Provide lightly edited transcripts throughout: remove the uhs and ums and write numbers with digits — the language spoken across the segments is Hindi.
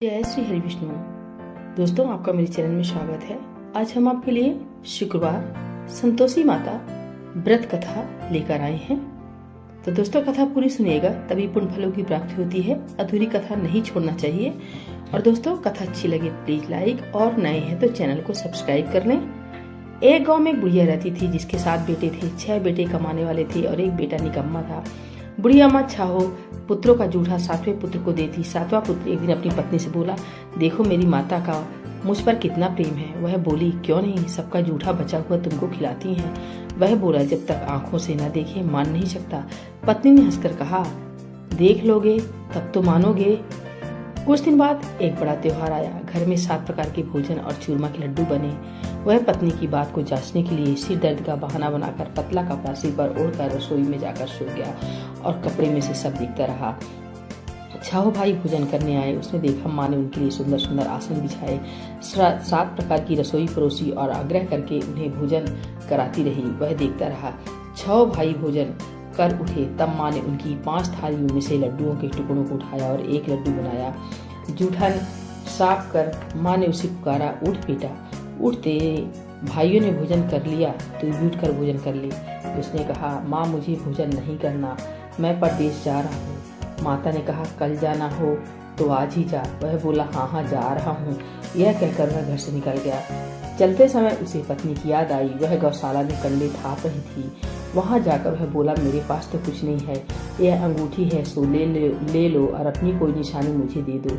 जय श्री हरि विष्णु। दोस्तों, आपका मेरे चैनल में स्वागत है। आज हम आपके लिए शुक्रवार संतोषी माता व्रत कथा लेकर आए हैं। तो दोस्तों, कथा पूरी सुनिएगा, तभी पुण्य फलों की प्राप्ति होती है। अधूरी कथा नहीं छोड़ना चाहिए। और दोस्तों, कथा अच्छी लगे प्लीज लाइक, और नए हैं तो चैनल को सब्सक्राइब कर लें। एक गाँव में एक बुढ़िया रहती थी जिसके 7 बेटे थे। 6 बेटे कमाने वाले थे और एक बेटा निकम्मा था। बुढ़िया माँ छाहो पुत्रों का जूठा 7वें पुत्र को देती। 7वां पुत्र एक दिन अपनी पत्नी से बोला, देखो मेरी माता का मुझ पर कितना प्रेम है। वह बोली, क्यों नहीं, सबका जूठा बचा हुआ तुमको खिलाती हैं। वह बोला, जब तक आंखों से न देखे मान नहीं सकता। पत्नी ने हंसकर कहा, देख लोगे तब तो मानोगे। कुछ दिन बाद एक बड़ा त्योहार आया। घर में 7 प्रकार के भोजन और चूरमा के लड्डू बने। वह पत्नी की बात को जांचने के लिए सिर दर्द का बहाना बनाकर पतला कपड़ा सिर पर ओढ़कर रसोई में जाकर सो गया और कपड़े में से सब दिखता रहा। छाहो भाई भोजन करने आए। उसने देखा माँ ने उनके लिए सुंदर सुंदर आसन बिछाए, 7 प्रकार की रसोई परोसी और आग्रह करके उन्हें भोजन कराती रही। वह देखता रहा। 6 भाई भोजन कर उठे, तब माँ ने उनकी 5 थालियों में से लड्डुओं के टुकड़ों को उठाया और एक लड्डू बनाया। जूठा साफ कर माँ ने उसे पुकारा, उठ बेटा उठ, तेरे भाइयों ने भोजन कर लिया, तू भी उठ कर भोजन कर ले। उसने कहा, माँ मुझे भोजन नहीं करना, मैं परदेश जा रहा हूँ। माता ने कहा, कल जाना हो तो आज ही जा। वह बोला, हाँ हाँ जा रहा हूँ। यह कहकर वह घर से निकल गया। चलते समय उसे पत्नी की याद आई। वह गौशाला में कंडे थाप रही थी। वहां जाकर वह बोला, मेरे पास तो कुछ नहीं है, यह अंगूठी है, सो ले लो और अपनी कोई निशानी मुझे दे दो।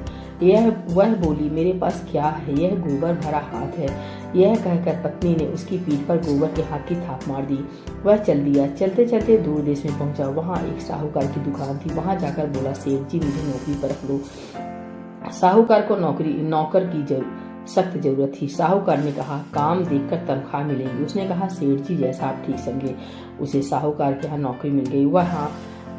वह बोली, मेरे पास क्या है, यह गोबर भरा हाथ है। यह कहकर पत्नी ने उसकी पीठ पर गोबर के हाथ की थाप मार दी। वह चल दिया। चलते चलते दूर देश में पहुंचा। वहां एक साहूकार की दुकान थी। वहां जाकर बोला, सेठ जी मुझे नौकरी पर रख लो। साहूकार को नौकर की सख्त जरूरत थी। साहूकार ने कहा, काम देखकर तनख्वाह मिलेगी। उसने कहा, सेठ जी जैसा आप ठीक समझे। उसे साहूकार के यहाँ नौकरी मिल गई।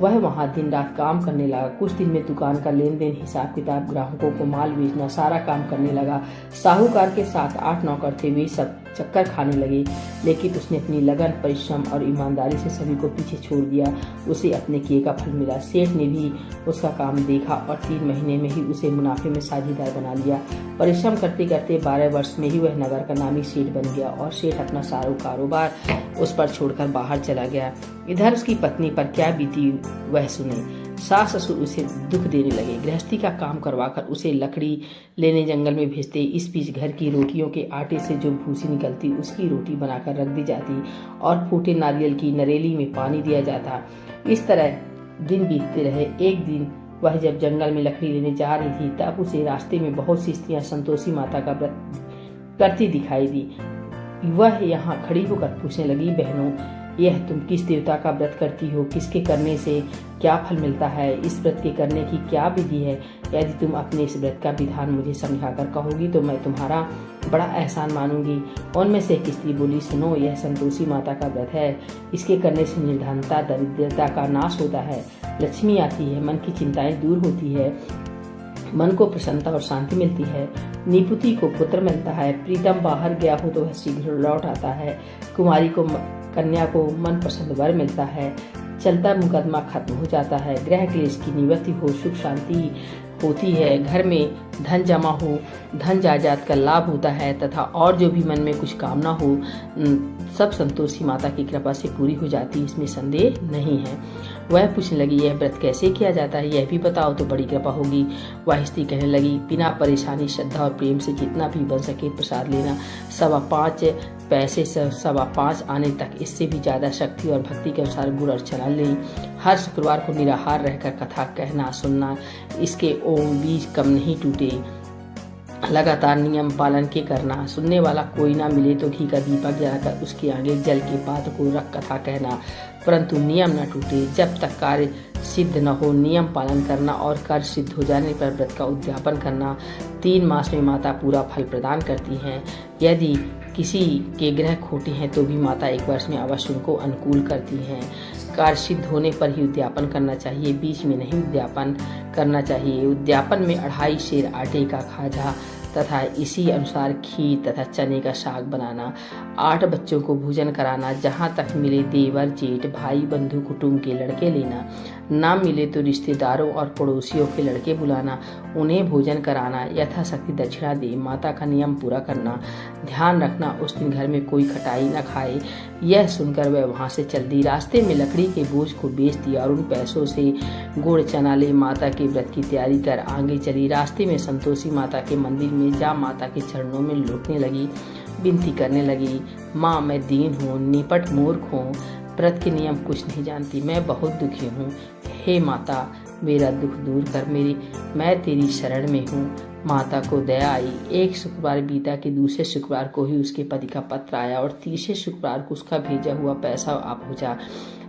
वह वहाँ दिन रात काम करने लगा। कुछ दिन में दुकान का लेन देन, हिसाब किताब, ग्राहकों को माल बेचना, सारा काम करने लगा। साहूकार के साथ 8 नौकर थे। वे सब चक्कर खाने लगे, लेकिन उसने अपनी लगन, परिश्रम और ईमानदारी से सभी को पीछे छोड़ दिया। उसे अपने किए का फल मिला। सेठ ने भी उसका काम देखा और 3 महीने में ही उसे मुनाफे में साझेदार बना लिया। परिश्रम करते करते 12 वर्ष में ही वह नगर का नामी सेठ बन गया और सेठ अपना सारा कारोबार उस पर छोड़कर बाहर चला गया। इधर उसकी पत्नी पर क्या बीती वह सुने। सास ससुर उसे दुख देने लगे। गृहस्थी का काम करवाकर उसे लकड़ी लेने जंगल में भेजते। इस बीच घर की रोटियों के आटे से जो भूसी निकलती उसकी रोटी बनाकर रख दी जाती और फूटे नारियल की नरेली में पानी दिया जाता। इस तरह दिन बीतते रहे। एक दिन वह जब जंगल में लकड़ी लेने जा रही थी, तब उसे रास्ते में बहुत सी स्त्रियां संतोषी माता का व्रत करती दिखाई दी। वह यहाँ खड़ी होकर पूछने लगी, बहनों यह तुम किस देवता का व्रत करती हो, किसके करने से क्या फल मिलता है, इस व्रत के करने की क्या विधि है। यदि तुम अपने इस व्रत का विधान मुझे समझाकर कहोगी तो मैं तुम्हारा बड़ा एहसान मानूंगी। उनमें से एक स्त्री बोली, सुनो, यह संतोषी माता का व्रत है। इसके करने से निर्धनता, दरिद्रता का नाश होता है, लक्ष्मी आती है, मन की चिंताएं दूर होती है, मन को प्रसन्नता और शांति मिलती है, निपुति को पुत्र मिलता है, प्रीतम बाहर गया हो तो वह शीघ्र लौट आता है, कुमारी को कन्या को मन पसंद वर मिलता है, चलता मुकदमा खत्म हो जाता है, ग्रह क्लेश की निवृत्ति हो, सुख शांति होती है, घर में धन जमा हो, धन जायदाद का लाभ होता है तथा और जो भी मन में कुछ कामना हो सब संतोषी माता की कृपा से पूरी हो जाती, इसमें संदेह नहीं है। वह पूछने लगी, यह व्रत कैसे किया जाता है, यह भी बताओ तो बड़ी कृपा होगी। वह स्त्री कहने लगी, बिना परेशानी, श्रद्धा और प्रेम से जितना भी बन सके प्रसाद लेना। 5.25 पैसे से 5.25 आने तक, इससे भी ज्यादा शक्ति और भक्ति के अनुसार गुड़ और चना लें। हर शुक्रवार को निराहार रहकर कथा कहना सुनना, इसके ओम बीज कम नहीं टूटे। लगातार नियम पालन के करना। सुनने वाला कोई ना मिले तो घी का दीपक जलाकर उसके आगे जल के पात्र को रख कथा कहना, परंतु नियम न टूटे। जब तक कार्य सिद्ध न हो नियम पालन करना और कार्य सिद्ध हो जाने पर व्रत का उद्यापन करना। 3 मास में माता पूरा फल प्रदान करती हैं। यदि किसी के ग्रह खोटे हैं तो भी माता 1 वर्ष में अवश्य उनको अनुकूल करती हैं। कार्य सिद्ध होने पर ही उद्यापन करना चाहिए, बीच में नहीं उद्यापन करना चाहिए। उद्यापन में 2.5 सेर आटे का खाजा तथा इसी अनुसार खीर तथा चने का साग बनाना। 8 बच्चों को भोजन कराना। जहाँ तक मिले देवर, जेठ, भाई, बंधु, कुटुंब के लड़के लेना। ना मिले तो रिश्तेदारों और पड़ोसियों के लड़के बुलाना, उन्हें भोजन कराना, यथाशक्ति दक्षिणा दे, माता का नियम पूरा करना, ध्यान रखना उस दिन घर में कोई खटाई न खाए। यह सुनकर वह वहां से चल दी। रास्ते में लकड़ी के बोझ को बेच दिया और उन पैसों से गुड़ चना ले माता के व्रत की तैयारी कर आगे चली। रास्ते में संतोषी माता के मंदिर में जा माता के चरणों में लौटने लगी, विनती करने लगी, माँ मैं दीन हूँ, निपट मूर्ख हूँ, व्रत के नियम कुछ नहीं जानती, मैं बहुत दुखी हूँ। हे माता मेरा दुख दूर कर, मैं तेरी शरण में हूँ। माता को दया आई। एक शुक्रवार बीता कि दूसरे शुक्रवार को ही उसके पति का पत्र आया और तीसरे शुक्रवार को उसका भेजा हुआ पैसा आ पहुंचा।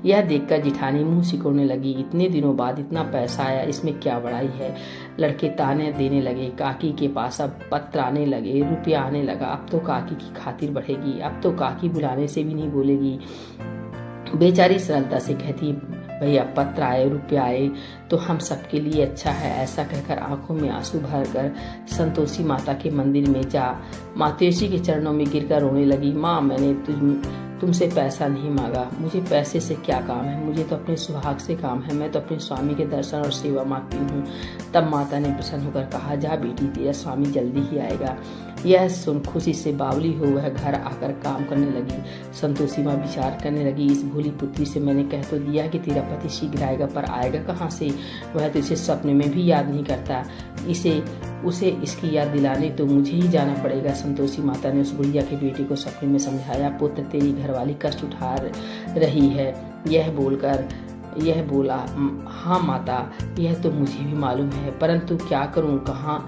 यह देखकर जिठानी मुंह सिकोड़ने लगी। इतने दिनों बाद इतना पैसा आया, इसमें क्या बड़ाई है। लड़के ताने देने लगे। काकी के पास अब पत्र आने लगे, रुपया आने लगा। अब तो काकी की खातिर बढ़ेगी, अब तो काकी बुलाने से भी नहीं बोलेगी। बेचारी सरलता से कहती, भैया पत्र आए, रुपया आए तो हम सबके लिए अच्छा है। ऐसा कहकर आंखों में आंसू भरकर संतोषी माता के मंदिर में जा मातेश्वरी के चरणों में गिरकर रोने लगी। माँ मैंने तुमसे पैसा नहीं मांगा, मुझे पैसे से क्या काम है, मुझे तो अपने सुहाग से काम है, मैं तो अपने स्वामी के दर्शन और सेवा मांगती हूँ। तब माता ने प्रसन्न होकर कहा, जा बेटी तेरा स्वामी जल्दी ही आएगा। यह सुन खुशी से बावली हो वह घर आकर काम करने लगी। संतोषी माँ विचार करने लगी, इस भोली पुत्री से मैंने कह तो दिया कि तेरा पति शीघ्र आएगा, पर आएगा कहाँ से, वह तो इसे सपने में भी याद नहीं करता। उसे इसकी याद दिलाने तो मुझे ही जाना पड़ेगा। संतोषी माता ने उस बुढ़िया के बेटे को सपने में समझाया, पुत्र तेरी घरवाली कष्ट उठा रही है। यह बोला, हाँ माता यह तो मुझे भी मालूम है, परंतु क्या करूं, कहाँ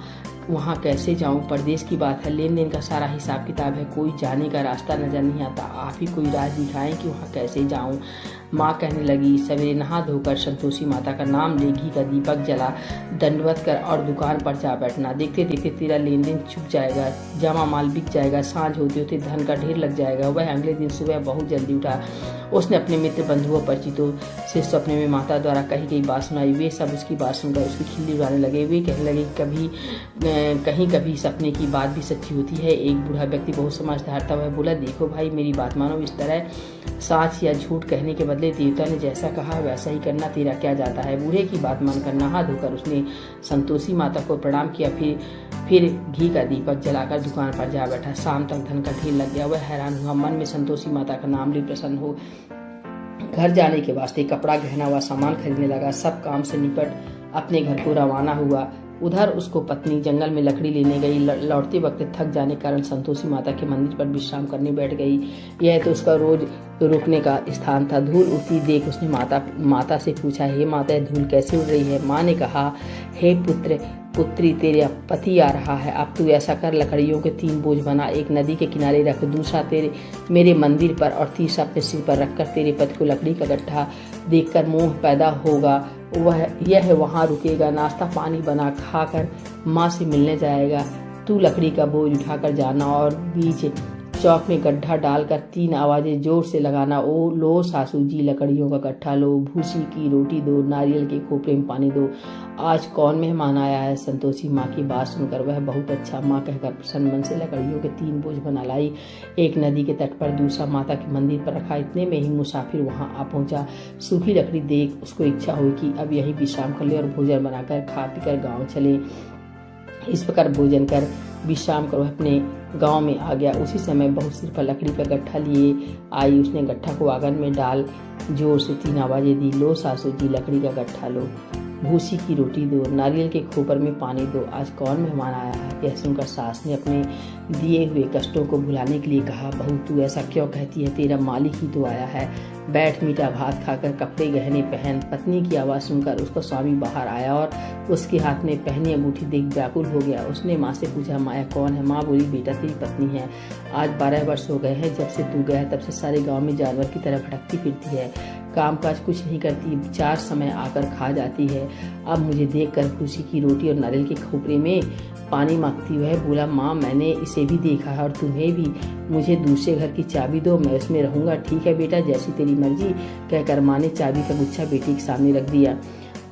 वहाँ कैसे जाऊं, परदेश की बात है, लेन देन का सारा हिसाब किताब है, कोई जाने का रास्ता नजर नहीं आता, आप ही कोई राह दिखाएं कि वहाँ कैसे जाऊं। माँ कहने लगी, सवेरे नहा धोकर संतोषी माता का नाम ले, घी का दीपक जला, दंडवत कर और दुकान पर जा बैठना। देखते देखते तेरा लेन देन छुप जाएगा, जमा माल बिक जाएगा, सांझ होते होते धन का ढेर लग जाएगा। वह अगले दिन सुबह बहुत जल्दी उठा। उसने अपने मित्र बंधुओं परिचितों से सपने में माता द्वारा कही गई बात सुनाई। वे सब उसकी बात सुनकर उसकी खिल्ली उड़ाने लगे। वे कहने लगे, कभी सपने की बात भी सच्ची होती है। एक बूढ़ा व्यक्ति बहुत समझदार था, वह बोला, देखो भाई मेरी बात मानो, इस तरह साच या झूठ कहने के बदले देवता ने जैसा कहा वैसा ही करना, तेरा क्या जाता है। बूढ़े की बात मानकर नहा धोकर उसने संतोषी माता को प्रणाम किया, फिर घी का दीपक जलाकर दुकान पर जा बैठा। शाम तक धन का ढेर लग गया। वह हैरान हुआ, मन में संतोषी माता का नाम ले प्रसन्न हो घर जाने के वास्ते कपड़ा गहना व सामान खरीदने लगा। सब काम से निपट अपने घर को रवाना हुआ। उधर उसको पत्नी जंगल में लकड़ी लेने गई। लौटते वक्त थक जाने के कारण संतोषी माता के मंदिर पर विश्राम करने बैठ गई। यह तो उसका रोज रुकने का स्थान था। धूल उड़ती देख उसने माता से पूछा, हे माता धूल कैसे उड़ रही है। माँ ने कहा, हे पुत्री तेरे पति आ रहा है, अब तू ऐसा कर, लकड़ियों के 3 बोझ बना, एक नदी के किनारे रख, दूसरा मेरे मंदिर पर और तीसरा अपने सिर पर रखकर तेरे पति को लकड़ी का गट्ठा देखकर मोह पैदा होगा, यह वहाँ रुकेगा, नाश्ता पानी बना खाकर माँ से मिलने जाएगा। तू लकड़ी का बोझ उठाकर जाना और बीच चौक में गड्ढा डालकर 3 आवाजें जोर से लगाना, ओ लो सासू जी लकड़ियों का गट्ठा लो, भूसी की रोटी दो, नारियल के खोपरे में पानी दो, आज कौन मेहमान आया है। संतोषी माँ की बात सुनकर वह बहुत अच्छा माँ कहकर प्रसन्न मन से लकड़ियों के 3 बोझ बना लाई। एक नदी के तट पर, दूसरा माता के मंदिर पर रखा। इतने में ही मुसाफिर वहाँ आ पहुंचा। सूखी लकड़ी देख उसको इच्छा हुई कि अब यही विश्राम कर ले और भोजन बनाकर खा पीकर गाँव चले। इस प्रकार भोजन कर विश्राम कर वह अपने गांव में आ गया। उसी समय बहुत सिर पर लकड़ी का गट्ठा लिए आई। उसने गट्ठा को आंगन में डाल जोर से 3 आवाजें दी, लो सासू जी लकड़ी का गट्ठा लो, भूसी की रोटी दो, नारियल के खोपर में पानी दो, आज कौन मेहमान आया है। यह सुनकर सास ने अपने दिए हुए कष्टों को भुलाने के लिए कहा, बहू तू ऐसा क्यों कहती है, तेरा मालिक ही तो आया है, बैठ मीठा भात खाकर कपड़े गहने पहन। पत्नी की आवाज़ सुनकर उसका स्वामी बाहर आया और उसके हाथ में पहनी अंगूठी देख व्याकुल हो गया। उसने माँ से पूछा, माया कौन है। माँ बोली, बेटा तेरी पत्नी है, आज 12 वर्ष हो गए हैं जब से तू गया, तब से सारे गाँव में जानवर की तरह भटकती फिरती है, कामकाज कुछ नहीं करती, 4 समय आकर खा जाती है। अब मुझे देखकर भूसी की रोटी और नारियल के खोपरे में पानी मांगती हुए बोला, माँ मैंने इसे भी देखा है और तुम्हें भी, मुझे दूसरे घर की चाबी दो, मैं उसमें रहूंगा। ठीक है बेटा, जैसी तेरी मर्जी, कहकर माँ ने चाबी का गुच्छा बेटी के सामने रख दिया।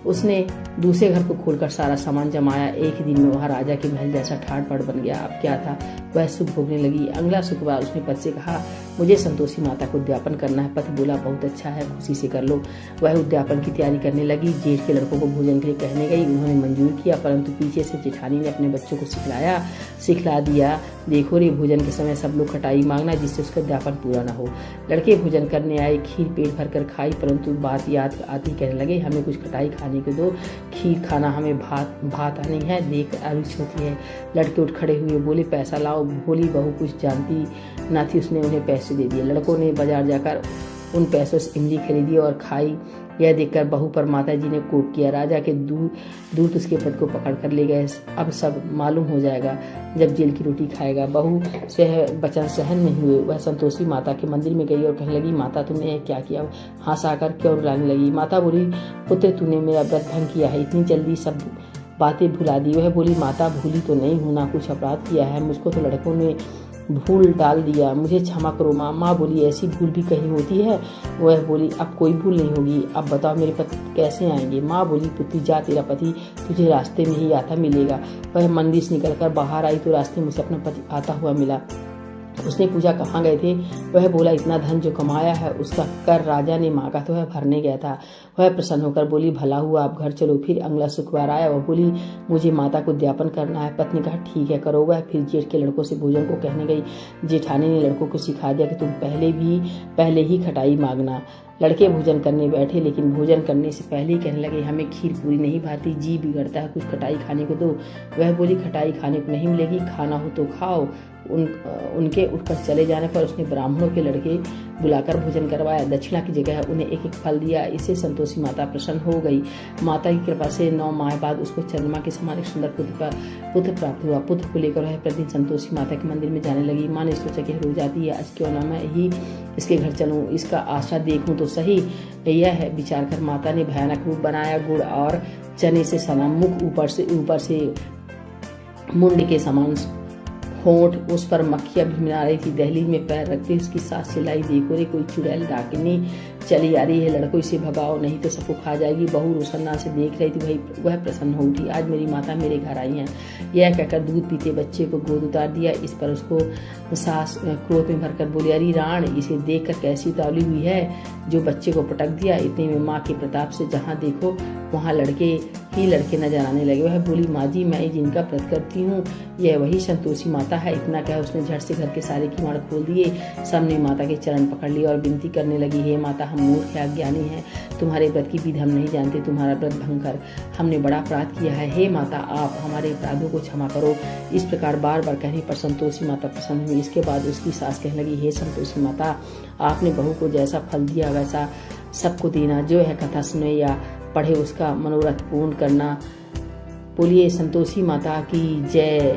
उसने दूसरे घर को खोलकर सारा सामान जमाया। एक ही दिन में वह राजा के महल जैसा ठाट बाट बन गया। अब क्या था, वह सुख भोगने लगी। अगला शुक्रवार उसने पति से कहा, मुझे संतोषी माता को उद्यापन करना है। पति बोला बहुत अच्छा है, खुशी से कर लो। वह उद्यापन की तैयारी करने लगी। जेठ के लड़कों को भोजन के लिए कहने गई। उन्होंने मंजूर किया, परंतु पीछे से जेठानी ने अपने बच्चों को सिखला दिया, देखो रे भोजन के समय सब लोग खटाई मांगना जिससे उसका उद्यापन पूरा न हो। लड़के भोजन करने आए, खीर पेट भर कर खाई, परंतु बात याद आती कहने लगे हमें कुछ खटाई खाने को दो, खीर खाना हमें भात नहीं है, देख अरुच होती है। लड़के उठ खड़े हुए, बोले पैसा लाओ। भोली बहू कुछ जानती ना थी, उसने उन्हें पैसे दे दिए। लड़कों ने बाजार जाकर उन पैसों से इमली खरीदी और खाई। यह देखकर बहू पर माता जी ने कोप किया। राजा के दूत उसके पद को पकड़ कर ले गए। अब सब मालूम हो जाएगा जब जेल की रोटी खाएगा। बहू से वचन सहन नहीं हुए। वह संतोषी माता के मंदिर में गई और कहने लगी माता तुमने क्या किया? हंसाकर क्यों रुलाने लगी? माता बोली पुत्र तूने मेरा व्रत भंग किया है, इतनी जल्दी सब बातें भुला दी। वह बोली माता भूली तो नहीं हूँ, ना कुछ अपराध किया है, मुझको तो लड़कों ने भूल डाल दिया, मुझे क्षमा करो माँ। माँ बोली ऐसी भूल भी कहीं होती है? वह बोली अब कोई भूल नहीं होगी, अब बताओ मेरे पति कैसे आएंगे? माँ बोली पुत्री जा, तेरा पति तुझे रास्ते में ही आता मिलेगा। वह मंदिर से निकलकर बाहर आई तो रास्ते में उसे अपना पति आता हुआ मिला। उसने पूछा कहाँ गए थे? वह बोला इतना धन जो कमाया है उसका कर राजा ने मांगा तो वह भरने गया था। वह प्रसन्न होकर बोली भला हुआ, आप घर चलो। फिर अगला शुक्रवार आया। वह बोली मुझे माता को उद्यापन करना है। पत्नी कहा ठीक है करो। वह फिर जेठ के लड़कों से भोजन को कहने गई। जेठानी ने लड़कों को सिखा दिया कि तुम पहले ही खटाई मांगना। लड़के भोजन करने बैठे, लेकिन भोजन करने से पहले ही कहने लगे हमें खीर पूरी नहीं भाती, जी बिगड़ता है, कुछ खटाई खाने को दो। वह बोली खटाई खाने को नहीं मिलेगी, खाना हो तो खाओ। उनके उठकर चले जाने पर उसने ब्राह्मणों के लड़के बुलाकर भोजन करवाया। दक्षिणा की जगह उन्हें एक एक फल दिया। इससे संतोषी माता प्रसन्न हो गई। माता की कृपा से 9 माह बाद उसको चंद्रमा के समान एक सुंदर पुत्र प्राप्त हुआ। पुत्र को लेकर वह प्रतिदिन संतोषी माता के मंदिर में जाने लगी। माँ ने सोचा कि रोज आती है, आज क्यों ना मैं ही इसके घर चलूं, इसका आशा देखूं तो सही। यह है विचार कर माता ने भयानक रूप बनाया। गुड़ और चने से सना मुख, ऊपर से मुंड के समान होंठ, उस पर मक्खियां भिनभिना रही थी। दहलीज में पैर रखते उसकी सास चिल्लाई देखो रे कोई चुड़ैल डाकिनी चली आ रही है, लड़कों इसे भगाओ नहीं तो सबको खा जाएगी। बहू रोशन्ना से देख रही थी। वह प्रसन्न हो उठी, आज मेरी माता मेरे घर आई हैं। यह कहकर दूध पीते बच्चे को गोद उतार दिया। इस पर उसको सास क्रोध में भरकर बोली अरे राण, इसे देखकर कैसी उतावली हुई है जो बच्चे को पटक दिया। इतने में माँ के प्रताप से जहाँ देखो वहाँ लड़के नजर आने लगे। वह बोली माँ जी मैं जिनका व्रत करती हूँ यह वही संतोषी माता है। इतना कह उसने झट से घर के सारे किवाड़ खोल दिए। सबने माता के चरण पकड़ लिए और विनती करने लगी हे माता हम मूर्ख है, अज्ञानी हैं, तुम्हारे व्रत की विधि हम नहीं जानते, तुम्हारा व्रत भंग कर हमने बड़ा अपराध किया है। हे माता आप हमारे अपराधों को क्षमा करो। इस प्रकार बार बार कहने पर संतोषी माता प्रसन्न हुई। इसके बाद उसकी सास कहने लगी हे संतोषी माता आपने बहू को जैसा फल दिया वैसा सबको देना। जो है कथा सुने या पढ़े उसका मनोरथ पूर्ण करना। बोलिए संतोषी माता की जय।